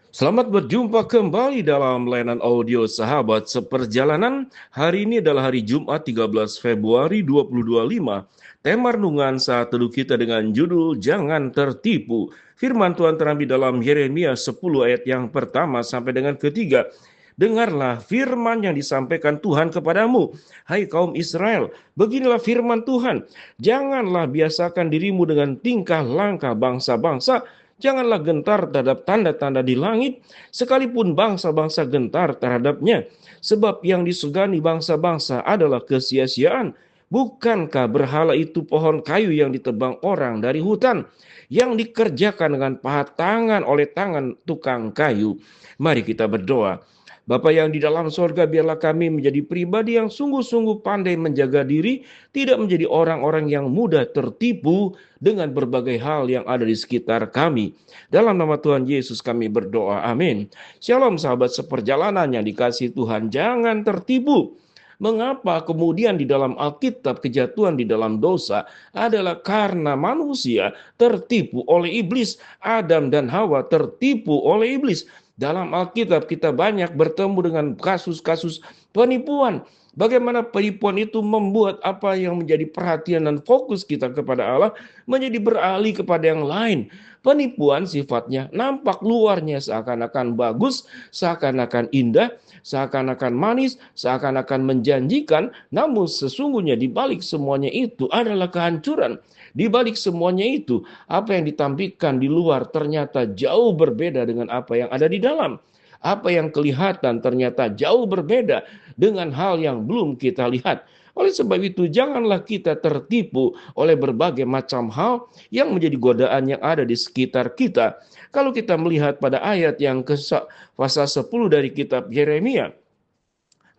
Selamat berjumpa kembali dalam layanan audio Sahabat Seperjalanan. Hari ini adalah hari Jumat 13 Februari 2025. Tema renungan saat teduh kita dengan judul Jangan Tertipu. Firman Tuhan terambil dalam Yeremia 10 ayat yang pertama sampai dengan ketiga. Dengarlah firman yang disampaikan Tuhan kepadamu, hai kaum Israel. Beginilah firman Tuhan, janganlah biasakan dirimu dengan tingkah langkah bangsa-bangsa. Janganlah gentar terhadap tanda-tanda di langit, sekalipun bangsa-bangsa gentar terhadapnya. Sebab yang disegani bangsa-bangsa adalah kesia-siaan. Bukankah berhala itu pohon kayu yang ditebang orang dari hutan, yang dikerjakan dengan pahat tangan oleh tangan tukang kayu? Mari kita berdoa. Bapa yang di dalam sorga, biarlah kami menjadi pribadi yang sungguh-sungguh pandai menjaga diri, tidak menjadi orang-orang yang mudah tertipu dengan berbagai hal yang ada di sekitar kami. Dalam nama Tuhan Yesus kami berdoa, amin. Shalom sahabat seperjalanan yang dikasihi Tuhan, jangan tertipu. Mengapa kemudian di dalam Alkitab kejatuhan di dalam dosa adalah karena manusia tertipu oleh iblis. Adam dan Hawa tertipu oleh iblis. Dalam Alkitab kita banyak bertemu dengan kasus-kasus penipuan. Bagaimana penipuan itu membuat apa yang menjadi perhatian dan fokus kita kepada Allah menjadi beralih kepada yang lain. Penipuan sifatnya nampak luarnya seakan-akan bagus, seakan-akan indah, seakan-akan manis, seakan-akan menjanjikan, namun sesungguhnya di balik semuanya itu adalah kehancuran. Di balik semuanya itu, apa yang ditampilkan di luar ternyata jauh berbeda dengan apa yang ada di dalam. Apa yang kelihatan ternyata jauh berbeda dengan hal yang belum kita lihat. Oleh sebab itu, janganlah kita tertipu oleh berbagai macam hal yang menjadi godaan yang ada di sekitar kita. Kalau kita melihat pada ayat yang pasal 10 dari kitab Yeremia,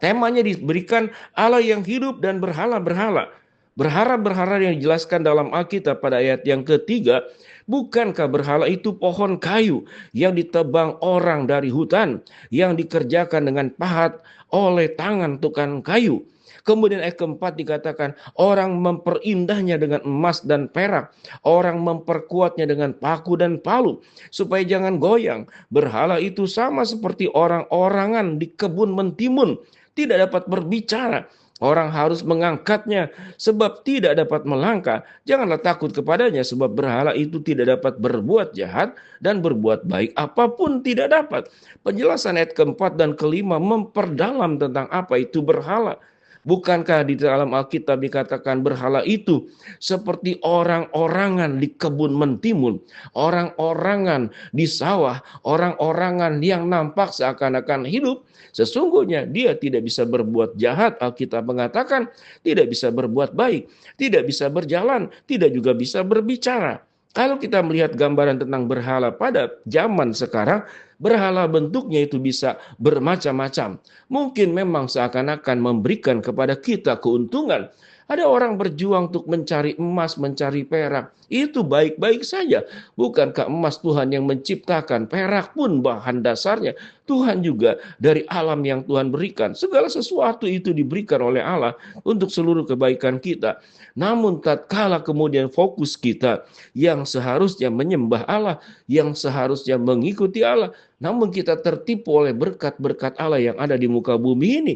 temanya diberikan Allah yang hidup dan berhala-berhala. Berhala-berhala yang dijelaskan dalam Alkitab pada ayat yang ketiga, bukankah berhala itu pohon kayu yang ditebang orang dari hutan, yang dikerjakan dengan pahat oleh tangan tukang kayu? Kemudian ayat keempat dikatakan, orang memperindah,nya dengan emas dan perak, orang memperkuatnya dengan paku dan palu, supaya jangan goyang. Berhala itu sama seperti orang-orangan di kebun mentimun, tidak dapat berbicara. Orang harus mengangkatnya sebab tidak dapat melangkah. Janganlah takut kepadanya sebab berhala itu tidak dapat berbuat jahat dan berbuat baik apapun tidak dapat. Penjelasan ayat keempat dan kelima memperdalam tentang apa itu berhala. Bukankah di dalam Alkitab dikatakan berhala itu seperti orang-orangan di kebun mentimun, orang-orangan di sawah, orang-orangan yang nampak seakan-akan hidup, sesungguhnya dia tidak bisa berbuat jahat. Alkitab mengatakan tidak bisa berbuat baik, tidak bisa berjalan, tidak juga bisa berbicara. Kalau kita melihat gambaran tentang berhala pada zaman sekarang, berhala bentuknya itu bisa bermacam-macam. Mungkin memang seakan-akan memberikan kepada kita keuntungan. Ada orang berjuang untuk mencari emas, mencari perak. Itu baik-baik saja. Bukankah emas Tuhan yang menciptakan, perak pun bahan dasarnya Tuhan juga dari alam yang Tuhan berikan. Segala sesuatu itu diberikan oleh Allah untuk seluruh kebaikan kita. Namun tatkala kemudian fokus kita yang seharusnya menyembah Allah, yang seharusnya mengikuti Allah, namun kita tertipu oleh berkat-berkat Allah yang ada di muka bumi ini.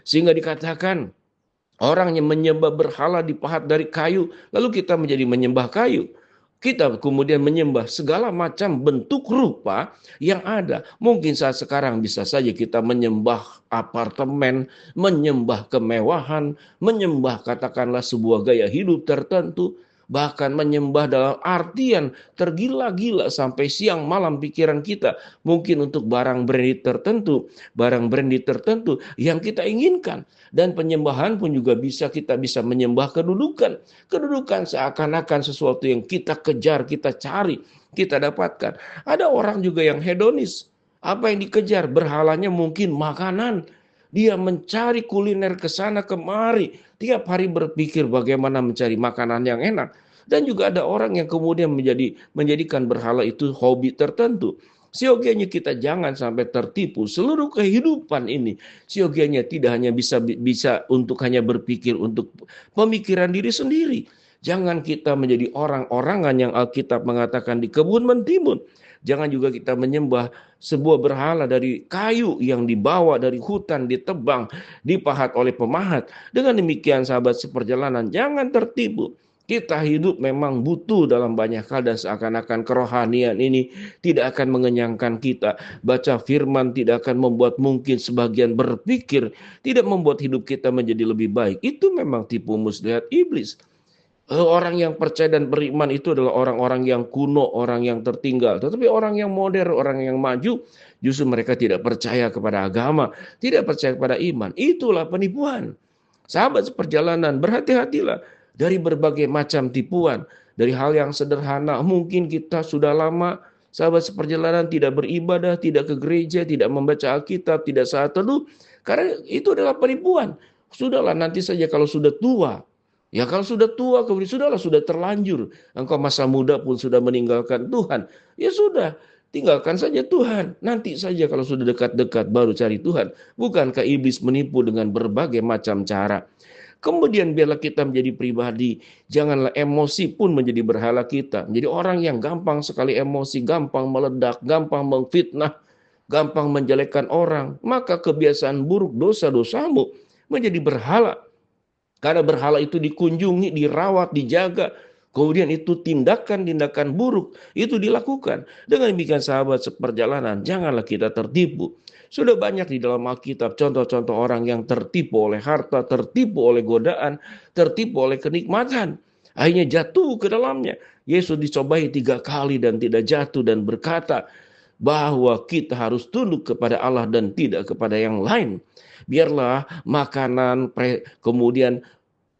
Sehingga dikatakan orang yang menyembah berhala dipahat dari kayu, lalu kita menjadi menyembah kayu. Kita kemudian menyembah segala macam bentuk rupa yang ada. Mungkin saat sekarang bisa saja kita menyembah apartemen, menyembah kemewahan, menyembah katakanlah sebuah gaya hidup tertentu, bahkan menyembah dalam artian tergila-gila sampai siang malam pikiran kita mungkin untuk barang branded tertentu yang kita inginkan. Dan penyembahan pun juga kita bisa menyembah kedudukan seakan-akan sesuatu yang kita kejar, kita cari, kita dapatkan. Ada orang juga yang hedonis. Apa yang dikejar? Berhalanya mungkin makanan. Dia mencari kuliner ke sana kemari. Tiap hari berpikir bagaimana mencari makanan yang enak. Dan juga ada orang yang kemudian menjadikan berhala itu hobi tertentu. Siogianya kita jangan sampai tertipu. Seluruh kehidupan ini siogianya tidak hanya bisa untuk hanya berpikir untuk pemikiran diri sendiri. Jangan kita menjadi orang-orangan yang Alkitab mengatakan di kebun mentimun. Jangan juga kita menyembah sebuah berhala dari kayu yang dibawa dari hutan, ditebang, dipahat oleh pemahat. Dengan demikian sahabat seperjalanan, jangan tertipu. Kita hidup memang butuh dalam banyak hal dan seakan-akan kerohanian ini tidak akan mengenyangkan kita. Baca firman tidak akan membuat mungkin sebagian berpikir, tidak membuat hidup kita menjadi lebih baik. Itu memang tipu muslihat iblis. Orang yang percaya dan beriman itu adalah orang-orang yang kuno, orang yang tertinggal. Tetapi orang yang modern, orang yang maju, justru mereka tidak percaya kepada agama, tidak percaya kepada iman. Itulah penipuan. Sahabat seperjalanan, berhati-hatilah dari berbagai macam tipuan. Dari hal yang sederhana, mungkin kita sudah lama, sahabat seperjalanan, tidak beribadah, tidak ke gereja, tidak membaca Alkitab, tidak saat teduh. Karena itu adalah penipuan. Sudahlah, nanti saja kalau sudah tua. Ya kalau sudah tua, kemudian sudahlah, sudah terlanjur. Engkau masa muda pun sudah meninggalkan Tuhan. Ya sudah, tinggalkan saja Tuhan. Nanti saja kalau sudah dekat-dekat baru cari Tuhan. Bukankah iblis menipu dengan berbagai macam cara? Kemudian biarlah kita menjadi pribadi. Janganlah emosi pun menjadi berhala kita. Menjadi orang yang gampang sekali emosi, gampang meledak, gampang mengfitnah, gampang menjelekkan orang. Maka kebiasaan buruk dosa-dosamu menjadi berhala. Karena berhala itu dikunjungi, dirawat, dijaga. Kemudian itu tindakan-tindakan buruk itu dilakukan. Dengan demikian sahabat seperjalanan, janganlah kita tertipu. Sudah banyak di dalam Alkitab contoh-contoh orang yang tertipu oleh harta, tertipu oleh godaan, tertipu oleh kenikmatan. Akhirnya jatuh ke dalamnya. Yesus dicobai 3 kali dan tidak jatuh dan berkata bahwa kita harus tunduk kepada Allah dan tidak kepada yang lain. Biarlah makanan, kemudian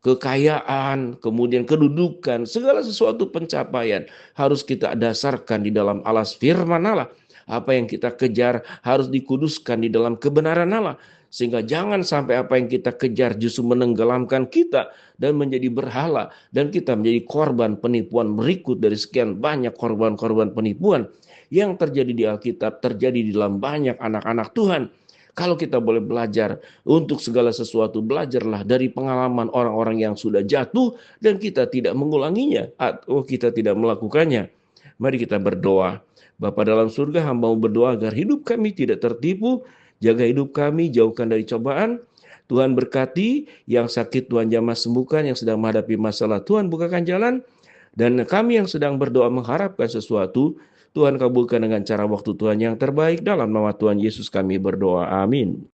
kekayaan, kemudian kedudukan, segala sesuatu pencapaian harus kita dasarkan di dalam alas firman Allah. Apa yang kita kejar harus dikuduskan di dalam kebenaran Allah. Sehingga jangan sampai apa yang kita kejar justru menenggelamkan kita dan menjadi berhala. Dan kita menjadi korban penipuan berikut dari sekian banyak korban-korban penipuan yang terjadi di Alkitab, terjadi di dalam banyak anak-anak Tuhan. Kalau kita boleh belajar untuk segala sesuatu, belajarlah dari pengalaman orang-orang yang sudah jatuh dan kita tidak mengulanginya atau kita tidak melakukannya. Mari kita berdoa. Bapa dalam surga, hamba mau berdoa agar hidup kami tidak tertipu, jaga hidup kami, jauhkan dari cobaan. Tuhan berkati, yang sakit Tuhan jamah sembuhkan, yang sedang menghadapi masalah Tuhan bukakan jalan, dan kami yang sedang berdoa mengharapkan sesuatu, Tuhan kabulkan dengan cara waktu Tuhan yang terbaik. Dalam nama Tuhan Yesus kami berdoa. Amin.